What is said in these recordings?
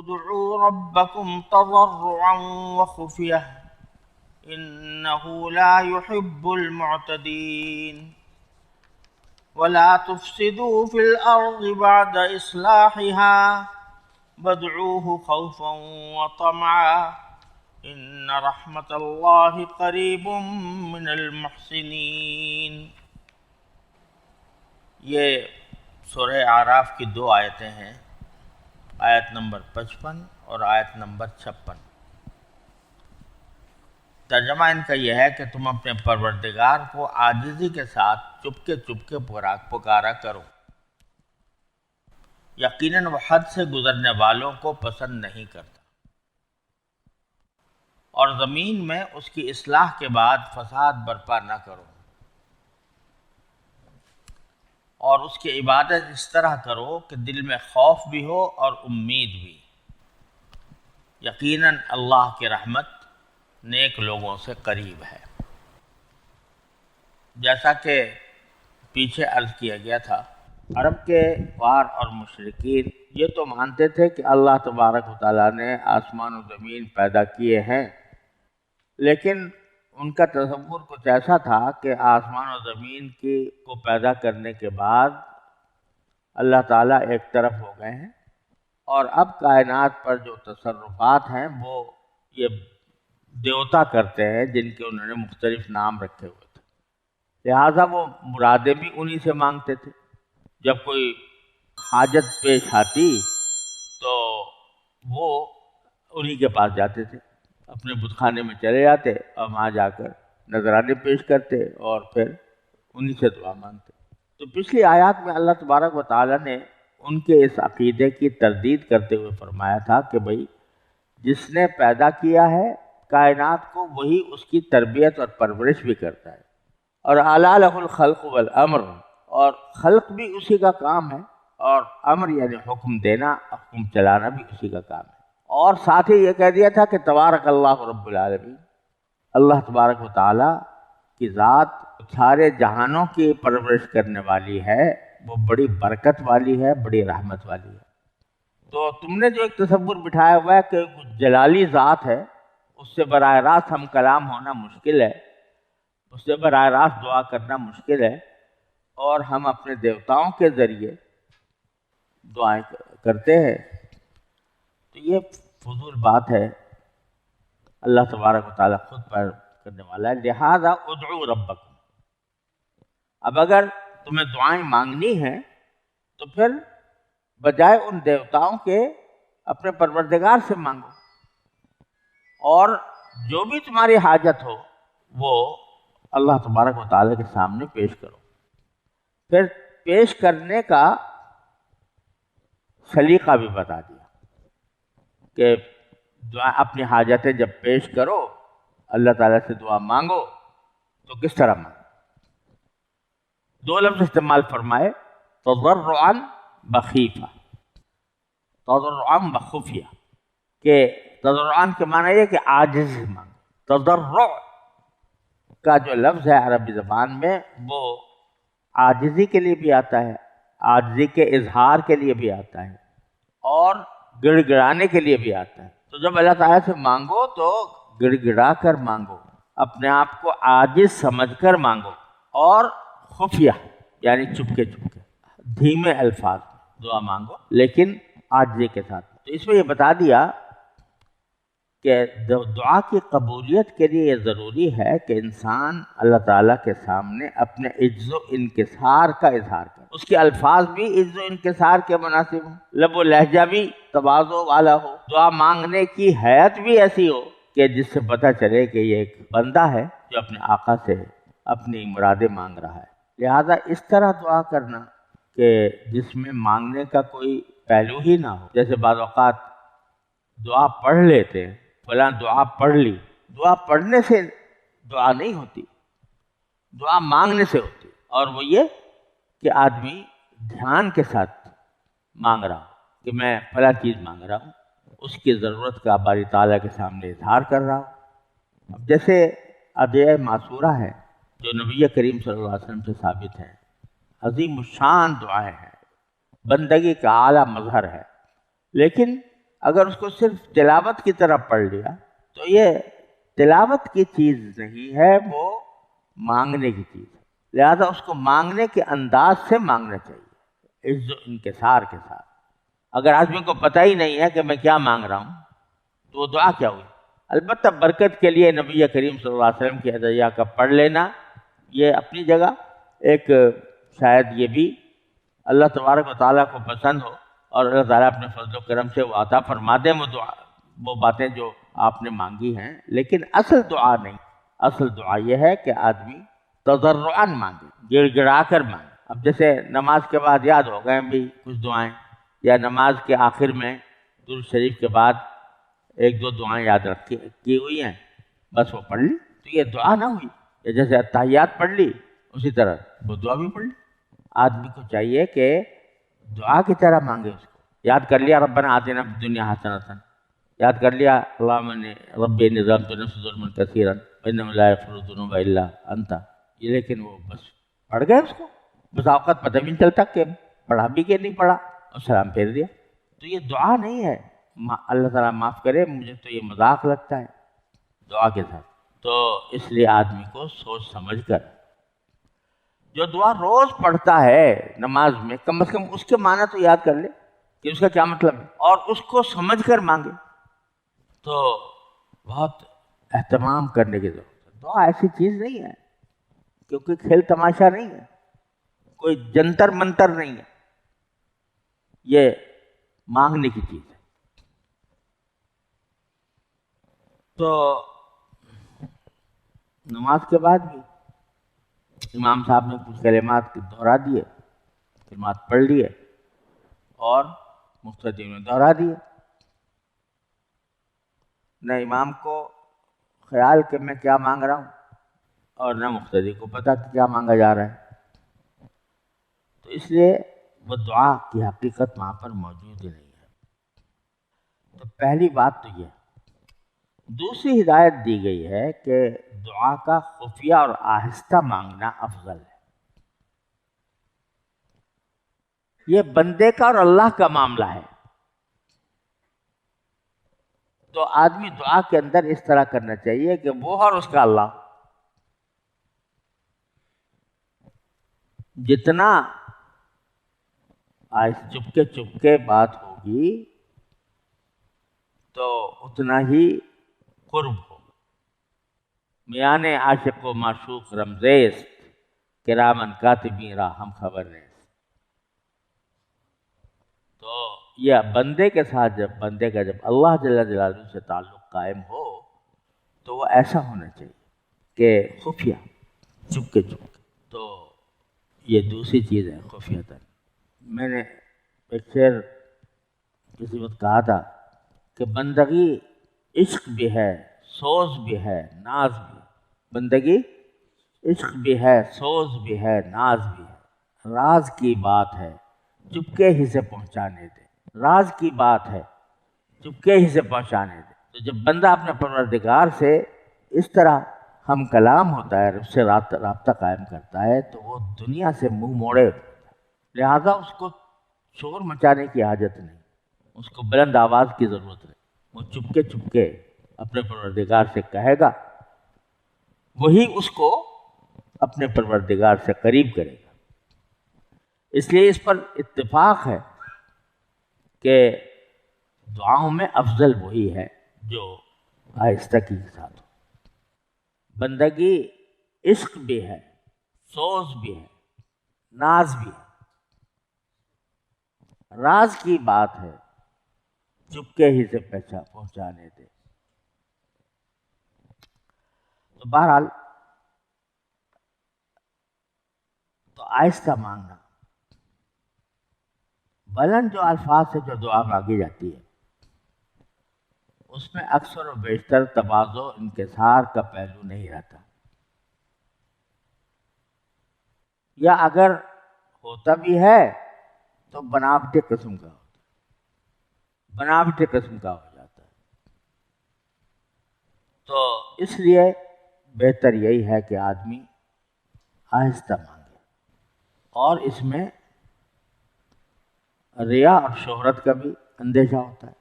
ادعوا ربكم تضرعا وخفية إنه لا يحب المعتدين ولا تفسدوا في الأرض بعد إصلاحها وادعوه خوفا وطمعا إن رحمة الله قریب من المحسنین۔ یہ سورہ اعراف کی 2 آیتیں ہیں، آیت نمبر 55 اور آیت نمبر 56۔ ترجمہ ان کا یہ ہے کہ تم اپنے پروردگار کو عاجزی کے ساتھ چپکے چپکے پکارا کرو، یقیناً وہ حد سے گزرنے والوں کو پسند نہیں کرتا، اور زمین میں اس کی اصلاح کے بعد فساد برپا نہ کرو، اور اس کی عبادت اس طرح کرو کہ دل میں خوف بھی ہو اور امید بھی۔ یقیناً اللہ کی رحمت نیک لوگوں سے قریب ہے۔ جیسا کہ پیچھے عرض کیا گیا تھا، عرب کے کفار اور مشرکین یہ تو مانتے تھے کہ اللہ تبارک و تعالیٰ نے آسمان و زمین پیدا کیے ہیں، لیکن ان کا تصور کچھ ایسا تھا کہ آسمان و زمین کو پیدا کرنے کے بعد اللہ تعالیٰ ایک طرف ہو گئے ہیں، اور اب کائنات پر جو تصرفات ہیں وہ یہ دیوتا کرتے ہیں، جن کے انہوں نے مختلف نام رکھے ہوئے تھے، لہٰذا وہ مرادیں بھی انہی سے مانگتے تھے۔ جب کوئی حاجت پیش آتی تو وہ انہی کے پاس جاتے تھے، اپنے بت خانے میں چلے جاتے اور وہاں جا کر نذرانے پیش کرتے اور پھر انہی سے دعا مانگتے۔ تو پچھلی آیات میں اللہ تبارک و تعالیٰ نے ان کے اس عقیدے کی تردید کرتے ہوئے فرمایا تھا کہ بھئی جس نے پیدا کیا ہے کائنات کو، وہی اس کی تربیت اور پرورش بھی کرتا ہے، اور اعلیٰ لہ الخلق والامر، اور خلق بھی اسی کا کام ہے، اور امر یعنی حکم دینا، حکم چلانا بھی اسی کا کام ہے۔ اور ساتھ ہی یہ کہہ دیا تھا کہ تبارک اللہ رب العالمین، اللہ تبارک و تعالیٰ کی ذات سارے جہانوں کی پرورش کرنے والی ہے، وہ بڑی برکت والی ہے، بڑی رحمت والی ہے۔ تو تم نے جو ایک تصور بٹھایا ہوا ہے کہ کچھ جلالی ذات ہے، اس سے براہ راست ہم کلام ہونا مشکل ہے، اس سے براہ راست دعا کرنا مشکل ہے، اور ہم اپنے دیوتاؤں کے ذریعے دعائیں کرتے ہیں، تو یہ فضول بات ہے۔ اللہ تبارک و تعالیٰ خود پر کرنے والا ہے، لہذا ادعوا ربکم۔ اب اگر تمہیں دعائیں مانگنی ہیں تو پھر بجائے ان دیوتاؤں کے اپنے پروردگار سے مانگو، اور جو بھی تمہاری حاجت ہو وہ اللہ تبارک و تعالیٰ کے سامنے پیش کرو۔ پھر پیش کرنے کا سلیقہ بھی بتا دیا کہ دعا اپنی حاجتیں جب پیش کرو، اللہ تعالیٰ سے دعا مانگو تو کس طرح مانگو۔ 2 لفظ استعمال فرمائے، تضرعا بخیفہ، تضرعا بخفیہ، کہ تضرعا کے معنی یہ کہ عاجز سے مانگو۔ تضرع کا جو لفظ ہے عربی زبان میں وہ عاجزی کے لیے بھی آتا ہے، عاجزی کے اظہار کے لیے بھی آتا ہے، اور گڑ گڑانے کے لیے بھی آتا ہے۔ تو جب اللہ تعالیٰ سے مانگو تو گڑ گڑا کر مانگو، اپنے آپ کو عاجز سمجھ کر مانگو، اور خفیہ یعنی چپکے چپکے دھیمے الفاظ دعا مانگو، لیکن عاجزی کے ساتھ۔ تو اس میں یہ بتا دیا کہ دعا کی قبولیت کے لیے یہ ضروری ہے کہ انسان اللہ تعالیٰ کے سامنے اپنے عجز و انکسار کا اظہار کرے، اس کے الفاظ بھی عجز و انکسار کے مناسب ہوں، لب و لہجہ بھی تواضع والا ہو، دعا مانگنے کی حیت بھی ایسی ہو کہ جس سے پتہ چلے کہ یہ ایک بندہ ہے جو اپنے آقا سے اپنی مرادیں مانگ رہا ہے۔ لہذا اس طرح دعا کرنا کہ جس میں مانگنے کا کوئی پہلو ہی نہ ہو، جیسے بعض اوقات دعا پڑھ لیتے ہیں، فلاں دعا پڑھ لی، دعا پڑھنے سے دعا نہیں ہوتی، دعا مانگنے سے ہوتی، اور وہ یہ کہ آدمی دھیان کے ساتھ مانگ رہا ہوں کہ میں فلاں چیز مانگ رہا ہوں، اس کی ضرورت کا باری تعالیٰ کے سامنے اظہار کر رہا ہوں۔ اب جیسے ادعیہ معصورہ ہے جو نبی کریم صلی اللہ علیہ وسلم سے ثابت ہے، عظیم الشان دعائیں ہیں، بندگی کا اعلیٰ مظہر ہے، لیکن اگر اس کو صرف تلاوت کی طرح پڑھ لیا تو یہ تلاوت کی چیز نہیں ہے، وہ مانگنے کی چیز ہے، لہذا اس کو مانگنے کے انداز سے مانگنا چاہیے، عز و انکسار کے ساتھ۔ اگر آدمی کو پتہ ہی نہیں ہے کہ میں کیا مانگ رہا ہوں تو وہ دعا کیا ہوئی؟ البتہ برکت کے لیے نبی کریم صلی اللہ علیہ وسلم کی ادعیہ کا پڑھ لینا یہ اپنی جگہ، ایک شاید یہ بھی اللہ تبارک و تعالیٰ کو پسند ہو اور اللہ تعالیٰ اپنے فضل و کرم سے وہ عطا فرما دیں وہ باتیں جو آپ نے مانگی ہیں، لیکن اصل دعا نہیں۔ اصل دعا یہ ہے کہ آدمی تضرعاً مانگے، گڑ گڑا کر مانگے۔ اب جیسے نماز کے بعد یاد ہو گئے بھی کچھ دعائیں، یا نماز کے آخر میں درود شریف کے بعد ایک دو دعائیں یاد کی ہوئی ہیں، بس وہ پڑھ لی تو یہ دعا نہ ہوئی۔ یا جیسے اتحیات پڑھ لی اسی طرح وہ دعا بھی پڑھ لی۔ آدمی کو چاہیے کہ دعا کی طرح مانگے اس کو۔ یاد کر لیا ربنا آتنا فی الدنیا حسنۃ، یاد کر لیا اللہم رب انی ظلمت نفسی ظلما کثیرا وانہ لا یغفر الذنوب الا انت، یہ لیکن وہ بس پڑھ گئے اس کو، بس اوقات پتہ بھی نہیں چلتا کہ پڑھا بھی کہ نہیں پڑھا، اور سلام پھیر دیا۔ تو یہ دعا نہیں ہے۔ اللہ تعالیٰ معاف کرے، مجھے تو یہ مذاق لگتا ہے دعا کے ساتھ۔ تو اس لیے آدمی کو سوچ سمجھ کر جو دعا روز پڑھتا ہے نماز میں، کم از کم اس کے معنی تو یاد کر لے کہ اس کا کیا مطلب ہے، اور اس کو سمجھ کر مانگے تو بہت اہتمام کرنے کی ضرورت ہے۔ دعا ایسی چیز نہیں ہے، کیونکہ کھیل تماشا نہیں ہے، کوئی جنتر منتر نہیں ہے، یہ مانگنے کی چیز ہے۔ تو نماز کے بعد بھی امام صاحب نے کچھ کلمات دہرا دیے، کلمات پڑھ لیے اور مقتدی نے دہرا دیے۔ نہ امام کو خیال کہ میں کیا مانگ رہا ہوں، اور نہ مقتدی کو پتہ کہ کیا مانگا جا رہا ہے، تو اس لیے وہ دعا کی حقیقت وہاں پر موجود ہی نہیں ہے۔ تو پہلی بات تو یہ۔ دوسری ہدایت دی گئی ہے کہ دعا کا خفیہ اور آہستہ مانگنا افضل ہے۔ یہ بندے کا اور اللہ کا معاملہ ہے، تو آدمی دعا کے اندر اس طرح کرنا چاہیے کہ وہ اور اس کا اللہ جتنا چپکے چپکے بات ہوگی تو اتنا ہی قرب ہو۔ میان عاشق و معشوق رمزیست، کرامن کاتبین را ہم خبر نیست۔ تو یہ بندے کے ساتھ بندے کا جب اللہ جل جلالہ سے تعلق قائم ہو تو وہ ایسا ہونا چاہیے کہ خفیہ، چپکے چپکے۔ تو یہ دوسری چیز ہے خفیتاً۔ میں نے ایک شعر کسی وقت کہا تھا کہ بندگی عشق بھی ہے، سوز بھی ہے، ناز بھی ہے۔ بندگی عشق بھی ہے، سوز بھی ہے، ناز بھی ہے، راز کی بات ہے چپکے ہی سے پہنچانے دے۔ راز کی بات ہے چپکے ہی سے پہنچانے دے۔ تو جب بندہ اپنے پروردگار سے اس طرح ہم کلام ہوتا ہے، اس سے رابطہ قائم کرتا ہے، تو وہ دنیا سے منہ موڑے ہوتا ہے۔ لہذا اس کو شور مچانے کی حاجت نہیں، اس کو بلند آواز کی ضرورت نہیں، وہ چپکے چپکے اپنے پروردگار سے کہے گا، وہی اس کو اپنے پروردگار سے قریب کرے گا۔ اس لیے اس پر اتفاق ہے کہ دعاؤں میں افضل وہی ہے جو آہستگی کے ساتھ ہو۔ بندگی عشق بھی ہے، سوز بھی ہے، ناز بھی ہے، راز کی بات ہے چپکے ہی سے پہنچانے دے۔ تو بہرحال تو آہستہ مانگنا، بلند جو الفاظ سے جو دعا مانگی جاتی ہے اس میں اکثر و بیشتر تواضع و انکسار کا پہلو نہیں رہتا، یا اگر ہوتا بھی ہے تو بناوٹی قسم کا ہوتا ہے، بناوٹی قسم کا ہو جاتا ہے۔ تو اس لیے بہتر یہی ہے کہ آدمی آہستہ مانگے، اور اس میں ریا اور شہرت کا بھی اندیشہ ہوتا ہے۔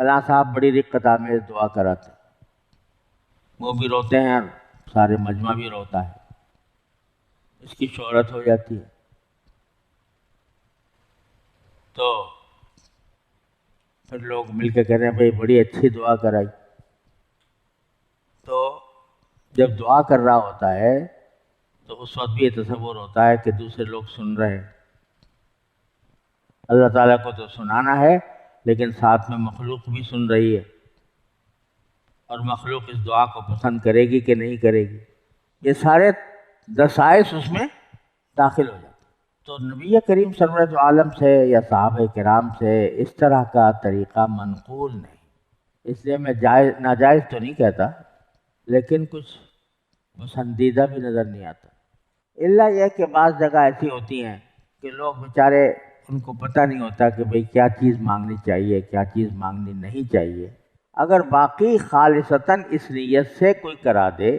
فلاں صاحب بڑی رقت آمیز دعا کراتے، وہ بھی روتے ہیں اور سارے مجمع بھی روتا ہے، اس کی شہرت ہو جاتی ہے۔ تو پھر لوگ مل کے کہہ رہے ہیں بھائی بڑی اچھی دعا کرائی۔ تو جب دعا کر رہا ہوتا ہے تو اس وقت بھی یہ تصور ہوتا ہے کہ دوسرے لوگ سن رہے ہیں۔ اللہ تعالیٰ کو تو سنانا ہے، لیکن ساتھ میں مخلوق بھی سن رہی ہے، اور مخلوق اس دعا کو پسند کرے گی کہ نہیں کرے گی، یہ سارے دسائس اس میں داخل ہو جاتے ہیں۔ تو نبی کریم سرورت عالم سے یا صحابہ کرام سے اس طرح کا طریقہ منقول نہیں، اس لیے میں ناجائز تو نہیں کہتا، لیکن کچھ پسندیدہ بھی نظر نہیں آتا۔ الا یہ کہ بعض جگہ ایسی ہوتی ہیں کہ لوگ بیچارے ان کو پتہ نہیں ہوتا کہ بھئی کیا چیز مانگنی چاہیے، کیا چیز مانگنی نہیں چاہیے۔ اگر باقی خالصتاً اس نیت سے کوئی کرا دے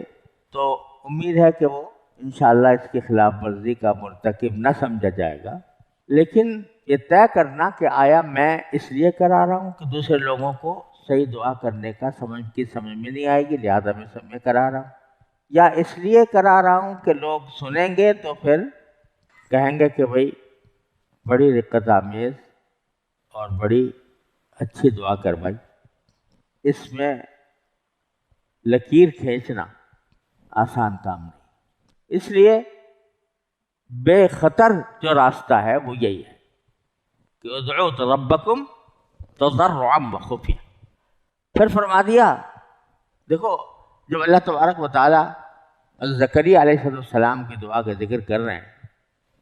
تو امید ہے کہ وہ انشاءاللہ اس کی خلاف ورزی کا مرتکب نہ سمجھا جائے گا، لیکن یہ طے کرنا کہ آیا میں اس لیے کرا رہا ہوں کہ دوسرے لوگوں کو صحیح دعا کرنے کا سمجھ میں نہیں آئے گی لہذا میں کرا رہا ہوں، یا اس لیے کرا رہا ہوں کہ لوگ سنیں گے تو پھر کہیں گے کہ بھئی بڑی رقت آمیز اور بڑی اچھی دعا کروائی۔ اس میں لکیر کھینچنا آسان کام نہیں، اس لیے بے خطر جو راستہ ہے وہ یہی ہے کہ ادعوا ربکم تضرعا وخفیا۔ پھر فرما دیا، دیکھو جب اللہ تبارک و تعالیٰ زکریا علیہ السلام کی دعا کا ذکر کر رہے ہیں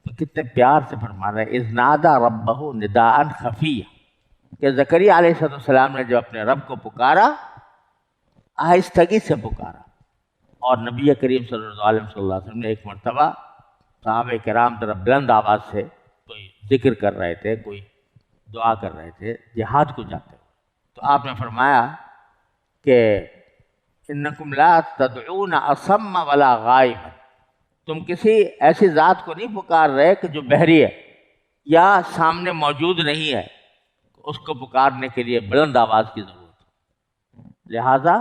تو کتنے پیار سے فرما رہے ہیں، اذ نادى ربہ نداء خفیا، کہ زکریا علیہ السلام نے جو اپنے رب کو پکارا آہستگی سے پکارا، اور نبی کریم صلی اللہ علیہ وسلم نے ایک مرتبہ صحابہ کرام طرف بلند آواز سے کوئی ذکر کر رہے تھے، کوئی دعا کر رہے تھے جہاد کو جاتے ہوئے، تو آپ نے فرمایا کہ انکم لا تدعون اصم ولا غائبا، تم کسی ایسی ذات کو نہیں پکار رہے کہ جو بحری ہے یا سامنے موجود نہیں ہے، اس کو پکارنے کے لیے بلند آواز کی ضرورت ہے، لہذا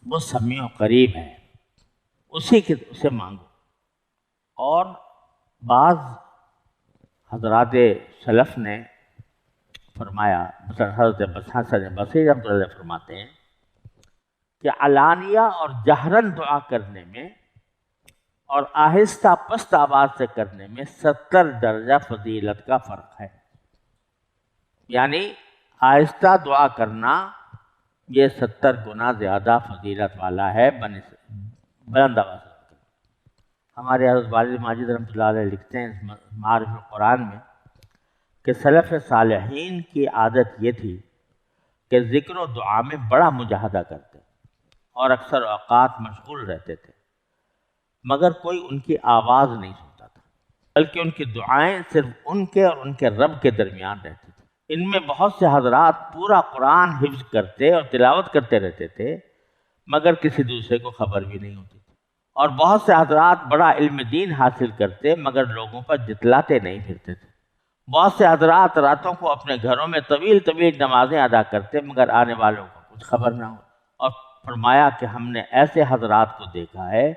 وہ سمیع و قریب ہے، اسی کے سے مانگو۔ اور بعض حضرات سلف نے فرمایا، مثلا حضرت حسن بصری رحمۃ اللہ علیہ فرماتے ہیں کہ علانیہ اور جہرن دعا کرنے میں اور آہستہ پست آواز سے کرنے میں 70 درجہ فضیلت کا فرق ہے، یعنی آہستہ دعا کرنا یہ 70 گنا زیادہ فضیلت والا ہے بلند آواز سے۔ ہمارے حضرت والد ماجد رحمۃ اللہ علیہ لکھتے ہیں معارف القرآن میں کہ سلف صالحین کی عادت یہ تھی کہ ذکر و دعا میں بڑا مجاہدہ کرتے اور اکثر اوقات مشغول رہتے تھے، مگر کوئی ان کی آواز نہیں سنتا تھا، بلکہ ان کی دعائیں صرف ان کے اور ان کے رب کے درمیان رہتی تھی۔ ان میں بہت سے حضرات پورا قرآن حفظ کرتے اور تلاوت کرتے رہتے تھے، مگر کسی دوسرے کو خبر بھی نہیں ہوتی تھی، اور بہت سے حضرات بڑا علم دین حاصل کرتے مگر لوگوں پر جتلاتے نہیں پھرتے تھے۔ بہت سے حضرات راتوں کو اپنے گھروں میں طویل طویل نمازیں ادا کرتے مگر آنے والوں کو کچھ خبر نہ ہو، اور فرمایا کہ ہم نے ایسے حضرات کو دیکھا ہے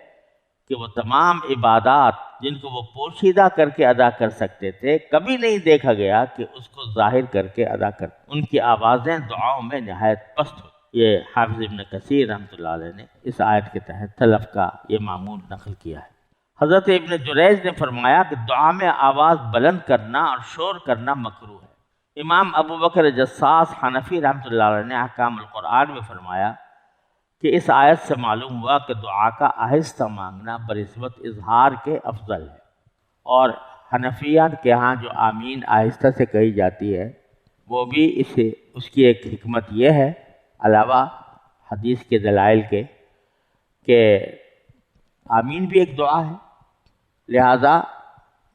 کہ وہ تمام عبادات جن کو وہ پوشیدہ کر کے ادا کر سکتے تھے کبھی نہیں دیکھا گیا کہ اس کو ظاہر کر کے ادا کر، ان کی آوازیں دعاؤں میں نہایت پست ہوئی۔ یہ حافظ ابن کثیر رحمۃ اللہ علیہ نے اس آیت کے تحت سلف کا یہ معمول نقل کیا ہے۔ حضرت ابن جریج نے فرمایا کہ دعا میں آواز بلند کرنا اور شور کرنا مکروہ ہے۔ امام ابو بکر جصاص حنفی رحمۃ اللہ علیہ نے احکام القرآن میں فرمایا کہ اس آیت سے معلوم ہوا کہ دعا کا آہستہ مانگنا بنسبت اظہار کے افضل ہے، اور حنفیات کے ہاں جو آمین آہستہ سے کہی جاتی ہے وہ بھی اس کی ایک حکمت یہ ہے علاوہ حدیث کے دلائل کے کہ آمین بھی ایک دعا ہے، لہذا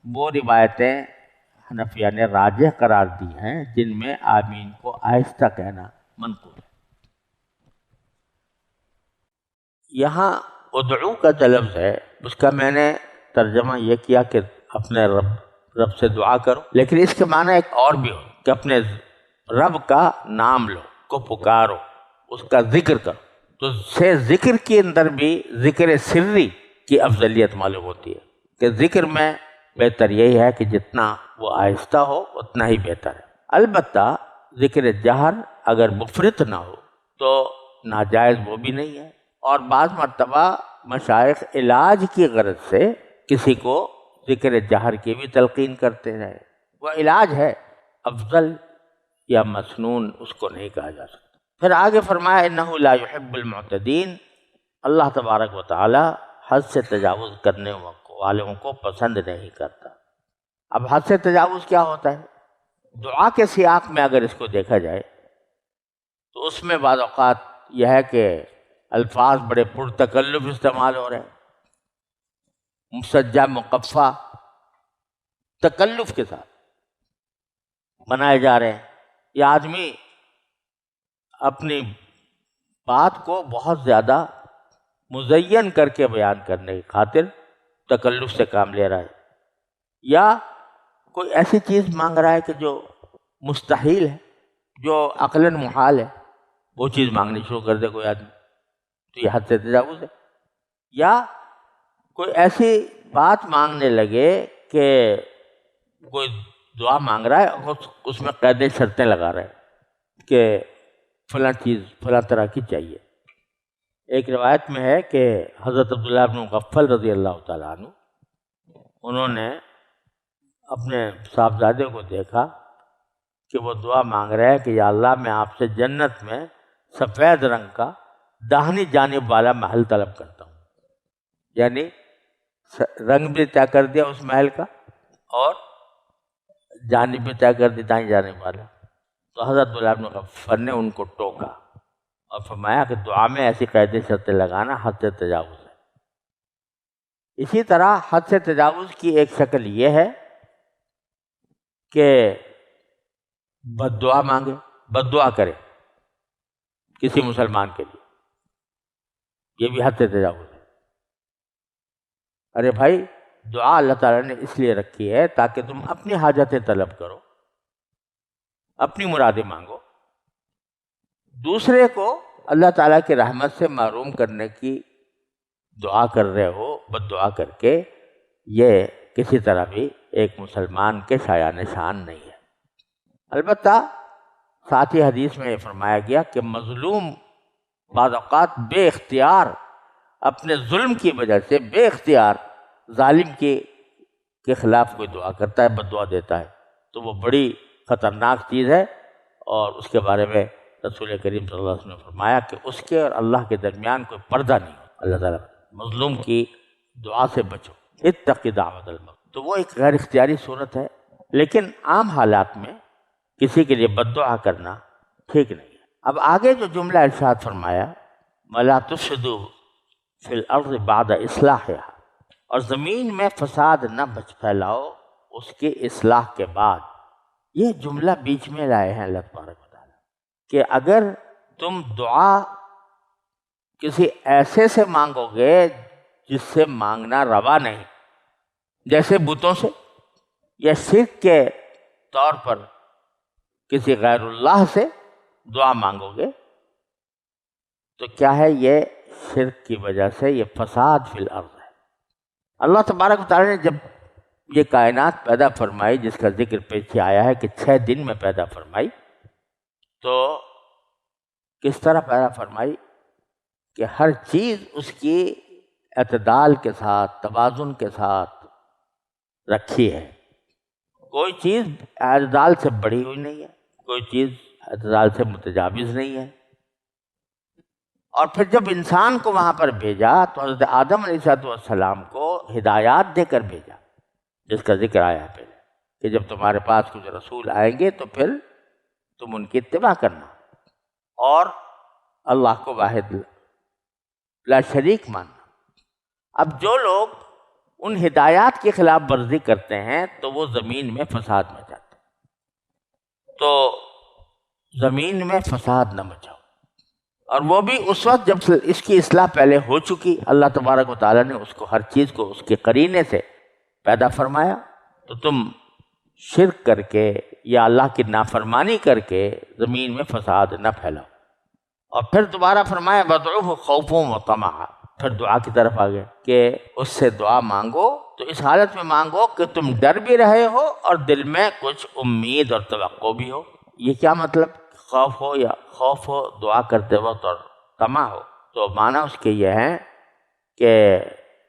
وہ روایتیں حنفیہ نے راجح قرار دی ہیں جن میں آمین کو آہستہ کہنا منقول ہے۔ یہاں ادعو کا جو لفظ ہے اس کا میں نے ترجمہ یہ کیا کہ اپنے رب سے دعا کرو، لیکن اس کے معنی ایک اور بھی ہو کہ اپنے رب کا نام لو، کو پکارو، اس کا ذکر کرو، تو سے ذکر کے اندر بھی ذکر سری کی افضلیت معلوم ہوتی ہے کہ ذکر میں بہتر یہی ہے کہ جتنا وہ آہستہ ہو اتنا ہی بہتر ہے۔ البتہ ذکر جہر اگر مفرط نہ ہو تو ناجائز وہ بھی نہیں ہے، اور بعض مرتبہ مشائخ علاج کی غرض سے کسی کو ذکر جہر کی بھی تلقین کرتے رہے، وہ علاج ہے، افضل یا مسنون اس کو نہیں کہا جا سکتا۔ پھر آگے فرمایا انہ لا یحب المعتدین، اللہ تبارک و تعالی حد سے تجاوز کرنے والوں کو پسند نہیں کرتا۔ اب حد سے تجاوز کیا ہوتا ہے؟ دعا کے سیاق میں اگر اس کو دیکھا جائے تو اس میں بعض اوقات یہ ہے کہ الفاظ بڑے پرتکلف استعمال ہو رہے ہیں، مسجع مقفع تکلف کے ساتھ بنائے جا رہے ہیں، یہ آدمی اپنی بات کو بہت زیادہ مزین کر کے بیان کرنے کی خاطر تکلف سے کام لے رہا ہے، یا کوئی ایسی چیز مانگ رہا ہے کہ جو مستحیل ہے، جو عقلاً محال ہے، وہ چیز مانگنی شروع کر دے کوئی آدمی، تو یہ حد سے تجاوز ہے۔ یا کوئی ایسی بات مانگنے لگے کہ کوئی دعا مانگ رہا ہے اور اس میں قید شرطیں لگا رہا ہے کہ فلاں چیز فلاں طرح کی چاہیے۔ ایک روایت میں ہے کہ حضرت عبداللہ بن مغفل رضی اللہ تعالیٰ عنہ، انہوں نے اپنے صاحبزادے کو دیکھا کہ وہ دعا مانگ رہے ہیں کہ یا اللہ میں آپ سے جنت میں سفید رنگ کا داہنی جانب والا محل طلب کرتا ہوں، یعنی رنگ بھی طے کر دیا اس محل کا اور جانب بھی طے کر دی دائیں جانب والا۔ تو حضرت عبداللہ بن مغفل نے ان کو ٹوکا اور فرمایا کہ دعا میں ایسی قید شرطیں لگانا حد سے تجاوز ہے۔ اسی طرح حد سے تجاوز کی ایک شکل یہ ہے کہ بد دعا مانگے، بد دعا کرے کسی مسلمان کے لیے، یہ بھی حد سے تجاوز ہے۔ ارے بھائی، دعا اللہ تعالیٰ نے اس لیے رکھی ہے تاکہ تم اپنی حاجتیں طلب کرو، اپنی مرادیں مانگو، دوسرے کو اللہ تعالیٰ کی رحمت سے محروم کرنے کی دعا کر رہے ہو بد دعا کر کے، یہ کسی طرح بھی ایک مسلمان کے شایان شان نہیں ہے۔ البتہ ساتھ ہی حدیث میں یہ فرمایا گیا کہ مظلوم بعض اوقات بے اختیار اپنے ظلم کی وجہ سے بے اختیار ظالم کے خلاف کوئی دعا کرتا ہے، بد دعا دیتا ہے، تو وہ بڑی خطرناک چیز ہے، اور اس کے بارے میں رسول کریم صلی اللہ علیہ وسلم نے فرمایا کہ اس کے اور اللہ کے درمیان کوئی پردہ نہیں ہوتا۔ اللہ تعالیٰ مظلوم کی دعا سے بچو، اتقی دعوت المظلوم، تو وہ ایک غیر اختیاری صورت ہے، لیکن عام حالات میں کسی کے لیے بد دعا کرنا ٹھیک نہیں ہے۔ اب آگے جو جملہ ارشاد فرمایا وَلَا تُفْسِدُوا فِي الْأَرْضِ بَعْدَ إِصْلَاحِهَا، اور زمین میں فساد نہ پھیلاؤ اس کی اصلاح کے بعد، یہ جملہ بیچ میں لائے ہیں اللہ تبارک و تعالیٰ کہ اگر تم دعا کسی ایسے سے مانگو گے جس سے مانگنا روا نہیں، جیسے بتوں سے یا شرک کے طور پر کسی غیر اللہ سے دعا مانگو گے، تو کیا ہے؟ یہ شرک کی وجہ سے یہ فساد فی الارض ہے۔ اللہ تبارک و تعالیٰ نے جب یہ کائنات پیدا فرمائی، جس کا ذکر پیچھے آیا ہے کہ 6 دن میں پیدا فرمائی، تو کس طرح پیدا فرمائی کہ ہر چیز اس کی اعتدال کے ساتھ، توازن کے ساتھ رکھی ہے، کوئی چیز اعتدال سے بڑھی ہوئی نہیں ہے، کوئی چیز اعتدال سے متجاوز نہیں ہے۔ اور پھر جب انسان کو وہاں پر بھیجا تو حضرت آدم علیہ السلام کو ہدایات دے کر بھیجا، جس کا ذکر آیا ہے پہلے کہ جب تمہارے پاس کچھ رسول آئیں گے تو پھر تم ان کی اتباع کرنا اور اللہ کو واحد لا شریک ماننا۔ اب جو لوگ ان ہدایات کی خلاف ورزی کرتے ہیں تو وہ زمین میں فساد مچاتے ہیں، تو زمین میں فساد نہ مچاؤ، اور وہ بھی اس وقت جب اس کی اصلاح پہلے ہو چکی۔ اللہ تبارک و تعالیٰ نے اس کو ہر چیز کو اس کے قرینے سے پیدا فرمایا، تو تم شرک کر کے یا اللہ کی نافرمانی کر کے زمین میں فساد نہ پھیلاؤ۔ اور پھر دوبارہ فرمایا وَادْعُوهُ خَوْفًا وَطَمَعًا، پھر دعا کی طرف آگئے کہ اس سے دعا مانگو تو اس حالت میں مانگو کہ تم ڈر بھی رہے ہو اور دل میں کچھ امید اور توقع بھی ہو۔ یہ کیا مطلب؟ خوف ہو یا خوف ہو دعا کرتے وقت اور طمع ہو، تو معنی اس کے یہ ہے کہ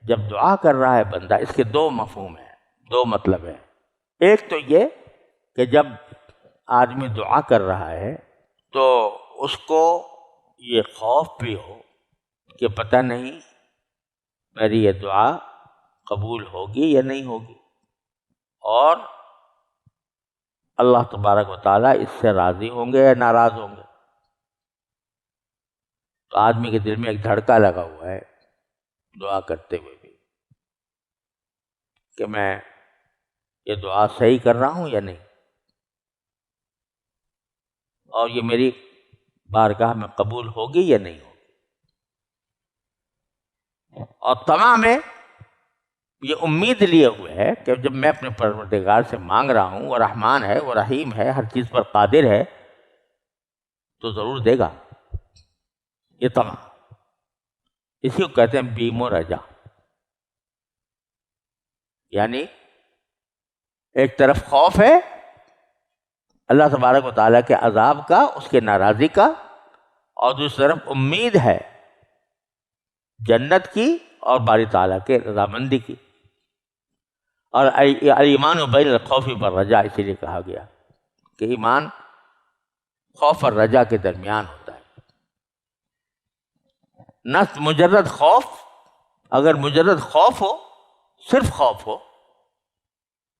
جب دعا کر رہا ہے بندہ، اس کے دو مفہوم ہیں، دو مطلب ہیں۔ ایک تو یہ کہ جب آدمی دعا کر رہا ہے تو اس کو یہ خوف بھی ہو کہ پتہ نہیں میری یہ دعا قبول ہوگی یا نہیں ہوگی، اور اللہ تبارک و تعالیٰ اس سے راضی ہوں گے یا ناراض ہوں گے۔ تو آدمی کے دل میں ایک دھڑکا لگا ہوا ہے دعا کرتے ہوئے بھی کہ میں یہ دعا صحیح کر رہا ہوں یا نہیں، اور یہ میری بارگاہ میں قبول ہوگی یا نہیں ہوگی۔ اور طمع میں یہ امید لیے ہوئے ہے کہ جب میں اپنے پروردگار سے مانگ رہا ہوں، وہ رحمان ہے، وہ رحیم ہے، ہر چیز پر قادر ہے، تو ضرور دے گا۔ یہ طمع، اسی کو کہتے ہیں بیم و رجا، یعنی ایک طرف خوف ہے اللہ تبارک و تعالیٰ کے عذاب کا، اس کے ناراضی کا، اور دوسری طرف امید ہے جنت کی اور باری تعالیٰ کے رضامندی کی۔ اور ایمان بین الخوف والرجا اسی لیے کہا گیا کہ ایمان خوف اور رجا کے درمیان ہوتا ہے۔ نہ مجرد خوف، اگر مجرد خوف ہو، صرف خوف ہو،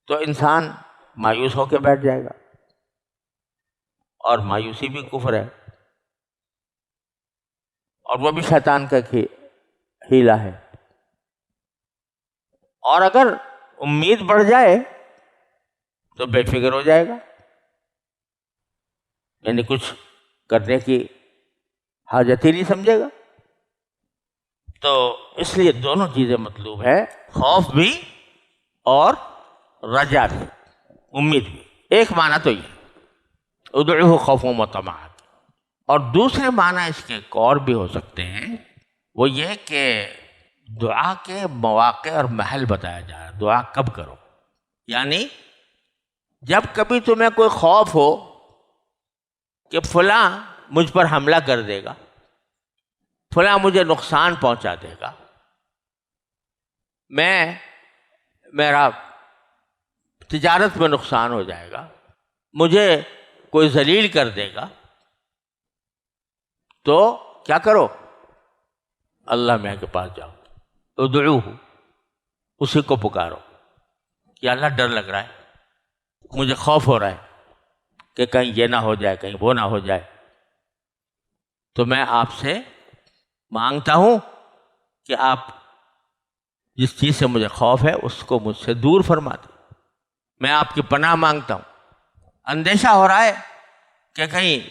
تو انسان مایوس ہو کے بیٹھ جائے گا، اور مایوسی بھی کفر ہے، اور وہ بھی شیطان کا ہیلا ہے۔ اور اگر امید بڑھ جائے تو بے فکر ہو جائے گا، یعنی کچھ کرنے کی حاجت ہی نہیں سمجھے گا۔ تو اس لیے دونوں چیزیں مطلوب ہے، خوف بھی اور رجا بھی، امید بھی۔ ایک معنی تو یہ ادعوہ خوفا وطمعا، اور دوسرے معنی اس کے ایک اور بھی ہو سکتے ہیں، وہ یہ کہ دعا کے مواقع اور محل بتایا جا رہا ہے، دعا کب کرو۔ یعنی جب کبھی تمہیں کوئی خوف ہو کہ فلاں مجھ پر حملہ کر دے گا، فلاں مجھے نقصان پہنچا دے گا، میرا تجارت میں نقصان ہو جائے گا، مجھے کوئی ذلیل کر دے گا، تو کیا کرو؟ اللہ میاں کے پاس جاؤ، ادعوہ، اسی کو پکارو کہ اللہ ڈر لگ رہا ہے، مجھے خوف ہو رہا ہے کہ کہیں یہ نہ ہو جائے، کہیں وہ نہ ہو جائے، تو میں آپ سے مانگتا ہوں کہ آپ جس چیز سے مجھے خوف ہے اس کو مجھ سے دور فرما دیں، میں آپ کی پناہ مانگتا ہوں۔ اندیشہ ہو رہا ہے کہ کہیں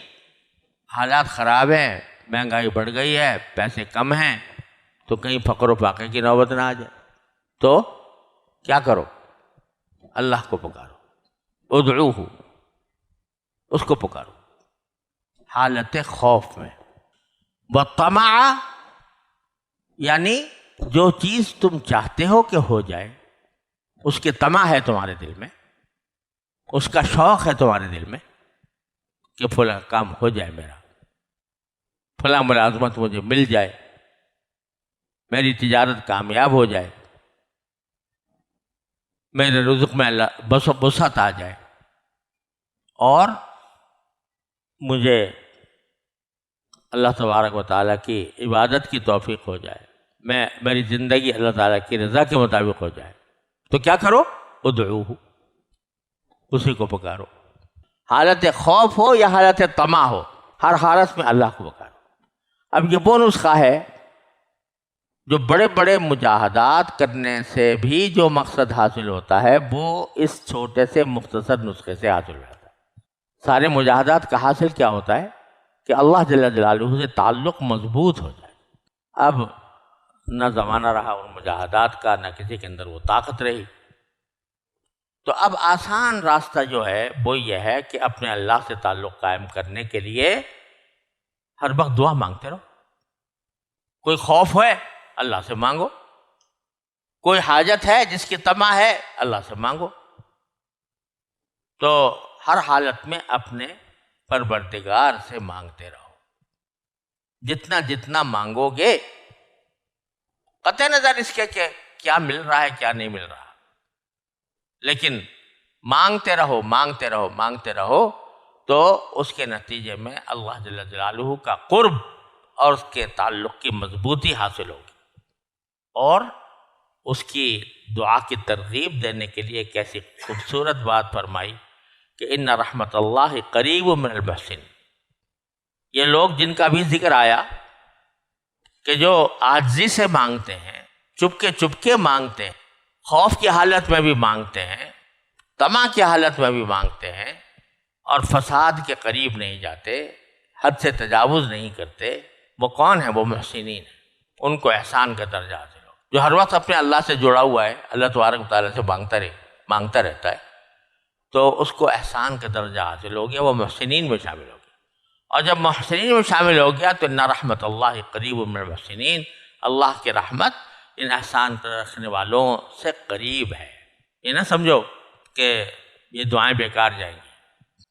حالات خراب ہیں، مہنگائی بڑھ گئی ہے، پیسے کم ہیں، تو کہیں فقر و فاقے کی نوبت نہ آ جائے، تو کیا کرو؟ اللہ کو پکارو، ادعوہ، اس کو پکارو حالت خوف میں۔ وطمع، یعنی جو چیز تم چاہتے ہو کہ ہو جائے، اس کی طمع ہے تمہارے دل میں، اس کا شوق ہے تمہارے دل میں کہ فلاں کام ہو جائے، میرا فلاں ملازمت مجھے مل جائے، میری تجارت کامیاب ہو جائے، میرے رزق میں اللہ بسعت آ جائے، اور مجھے اللہ تبارک و تعالیٰ کی عبادت کی توفیق ہو جائے، میری زندگی اللہ تعالیٰ کی رضا کے مطابق ہو جائے، تو کیا کرو؟ ادعوہ، اسی کو پکارو، حالت خوف ہو یا حالت طمع ہو، ہر حالت میں اللہ کو پکارو۔ اب یہ وہ نسخہ ہے جو بڑے بڑے مجاہدات کرنے سے بھی جو مقصد حاصل ہوتا ہے، وہ اس چھوٹے سے مختصر نسخے سے حاصل ہوتا ہے۔ سارے مجاہدات کا حاصل کیا ہوتا ہے کہ اللہ جل جلالہ سے تعلق مضبوط ہو جائے۔ اب نہ زمانہ رہا ان مجاہدات کا، نہ کسی کے اندر وہ طاقت رہی، تو اب آسان راستہ جو ہے وہ یہ ہے کہ اپنے اللہ سے تعلق قائم کرنے کے لیے ہر وقت دعا مانگتے رہو. کوئی خوف ہے اللہ سے مانگو، کوئی حاجت ہے جس کی طمع ہے اللہ سے مانگو. تو ہر حالت میں اپنے پروردگار سے مانگتے رہو. جتنا جتنا مانگو گے، قطع نظر اس کے کہ کیا مل رہا ہے کیا نہیں مل رہا، لیکن مانگتے رہو مانگتے رہو مانگتے رہو، تو اس کے نتیجے میں اللہ جل جلالہ کا قرب اور اس کے تعلق کی مضبوطی حاصل ہوگی. اور اس کی دعا کی ترغیب دینے کے لیے ایک ایسی خوبصورت بات فرمائی کہ ان رحمت اللہ قریب من المحسن. یہ لوگ جن کا بھی ذکر آیا کہ جو عاجزی سے مانگتے ہیں، چپکے مانگتے ہیں، خوف کی حالت میں بھی مانگتے ہیں، طمع کی حالت میں بھی مانگتے ہیں، اور فساد کے قریب نہیں جاتے، حد سے تجاوز نہیں کرتے، وہ کون ہیں؟ وہ محسنین ہیں. ان کو احسان کا درجہ حاصل ہو. جو ہر وقت اپنے اللہ سے جڑا ہوا ہے، اللہ تبارک و تعالیٰ سے مانگتا رہتا ہے، تو اس کو احسان کا درجہ حاصل ہو گیا، وہ محسنین میں شامل ہو گیا. اور جب محسنین میں شامل ہو گیا تو ان رحمت اللہ قریب من المحسنین، اللہ کی رحمت ان احسان رکھنے والوں سے قریب ہے. یہ نہ سمجھو کہ یہ دعائیں بیکار جائیں گی.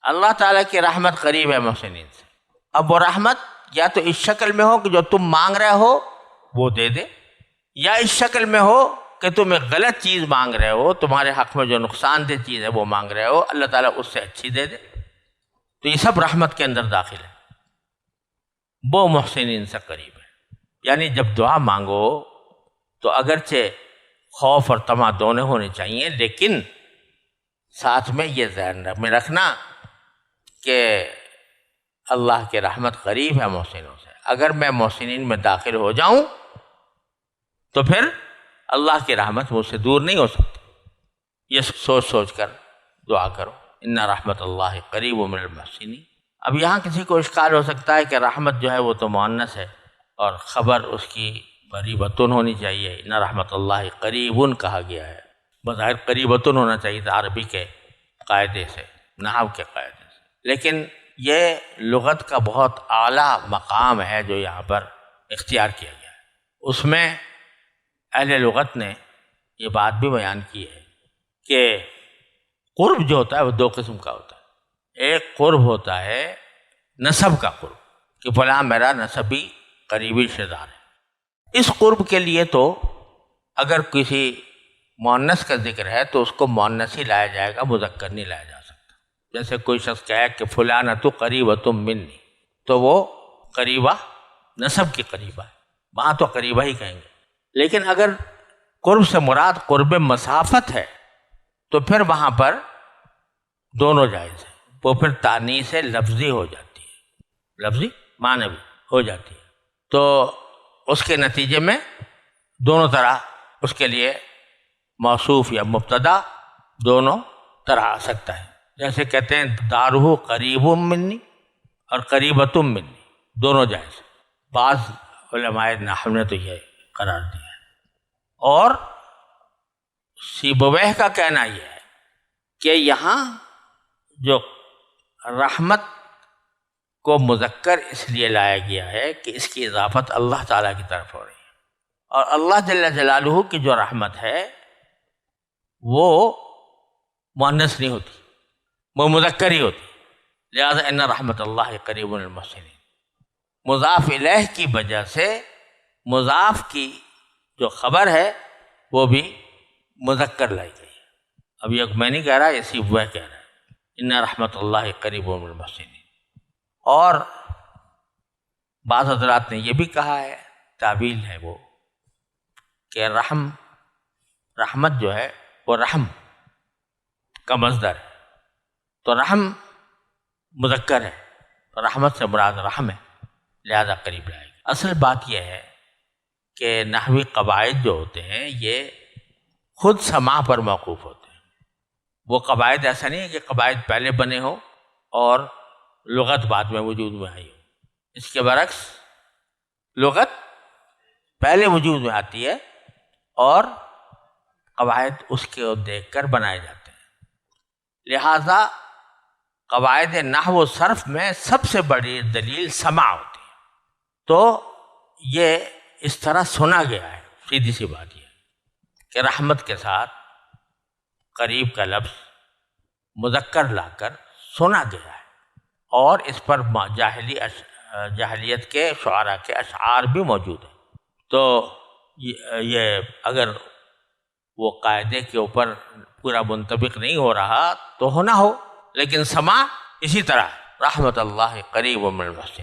اللہ تعالیٰ کی رحمت قریب ہے محسنین سے. اب وہ رحمت یا تو اس شکل میں ہو کہ جو تم مانگ رہے ہو وہ دے دے، یا اس شکل میں ہو کہ تم ایک غلط چیز مانگ رہے ہو، تمہارے حق میں جو نقصان دہ چیز ہے وہ مانگ رہے ہو، اللہ تعالیٰ اس سے اچھی دے دے. تو یہ سب رحمت کے اندر داخل ہے. وہ محسنین سے قریب ہے. یعنی جب دعا مانگو تو اگرچہ خوف اور طمع دونوں ہونے چاہیے، لیکن ساتھ میں یہ ذہن میں رکھنا کہ اللہ کی رحمت قریب ہے محسنوں سے. اگر میں محسنین میں داخل ہو جاؤں تو پھر اللہ کی رحمت مجھ سے دور نہیں ہو سکتی. یہ سوچ کر دعا کرو. ان رحمت اللہ قریب من المحسنین. اب یہاں کسی کو اشکال ہو سکتا ہے کہ رحمت جو ہے وہ تو مؤنث ہے اور خبر اس کی قریبتن ہونی چاہیے. ان رحمت اللہ قریبن کہا گیا ہے، بظاہر قریبتن ہونا چاہیے تھا عربی کے قاعدے سے، نحو کے قاعدے سے. لیکن یہ لغت کا بہت اعلیٰ مقام ہے جو یہاں پر اختیار کیا گیا ہے. اس میں اہل لغت نے یہ بات بھی بیان کی ہے کہ قرب جو ہوتا ہے وہ دو قسم کا ہوتا ہے. ایک قرب ہوتا ہے نسب کا قرب، کہ فلاں میرا نسبی قریبی رشتہ دار ہے. اس قرب کے لیے تو اگر کسی مؤنث کا ذکر ہے تو اس کو مؤنث ہی لایا جائے گا، مذکر نہیں لایا جا سکتا. جیسے کوئی شخص کہے کہ فلانۃ قریبۃ منی، تو وہ قریبہ نسب کی قریبہ ہے، وہاں تو قریبہ ہی کہیں گے. لیکن اگر قرب سے مراد قرب مسافت ہے تو پھر وہاں پر دونوں جائز ہیں. وہ پھر تانیث لفظی ہو جاتی ہے، لفظی معنوی ہو جاتی ہے. تو اس کے نتیجے میں دونوں طرح اس کے لیے موصوف یا مبتدا دونوں طرح آ سکتا ہے. جیسے کہتے ہیں دارہ قریب منی اور قریبۃ منی، دونوں جائز. بعض علماء نحو نے تو یہ قرار دیا ہے. اور سیبویہ کا کہنا یہ ہے کہ یہاں جو رحمت کو مذکر اس لیے لایا گیا ہے کہ اس کی اضافت اللہ تعالیٰ کی طرف ہو رہی ہے، اور اللہ جل جلالہ کی جو رحمت ہے وہ مؤنث نہیں ہوتی، وہ مذکر ہی ہوتی. لہذا ان رحمت اللہ قریب من المحسنین، مضاف الیہ کی وجہ سے مضاف کی جو خبر ہے وہ بھی مذکر لائی گئی ہے. اب یہ میں نہیں کہہ رہا، یہ سیبویہ کہہ رہا ہے ان رحمت اللہ قریب من المحسنین. اور بعض حضرات نے یہ بھی کہا ہے، تعبیل ہے وہ، کہ رحمت جو ہے وہ رحم کا مصدر ہے، تو رحم مذکر ہے، رحمت سے مراد رحم ہے، لہذا قریب لائے گا. اصل بات یہ ہے کہ نحوی قواعد جو ہوتے ہیں یہ خود سماع پر موقوف ہوتے ہیں. وہ قواعد ایسا نہیں ہے کہ قواعد پہلے بنے ہوں اور لغت بعد میں وجود میں آئی ہو. اس کے برعکس لغت پہلے وجود میں آتی ہے اور قواعد اس کے دیکھ کر بنائے جاتے ہیں. لہذا قواعد نحو و صرف میں سب سے بڑی دلیل سماع ہوتی ہے. تو یہ اس طرح سنا گیا ہے. سیدھی سی بات یہ کہ رحمت کے ساتھ قریب کا لفظ مذکر لا کر سنا گیا ہے، اور اس پر جاہلیت کے شعراء کے اشعار بھی موجود ہیں. تو یہ اگر وہ قاعدے کے اوپر پورا منطبق نہیں ہو رہا تو ہونا ہو، لیکن سماع اسی طرح رحمت اللہ قریب من المحسن.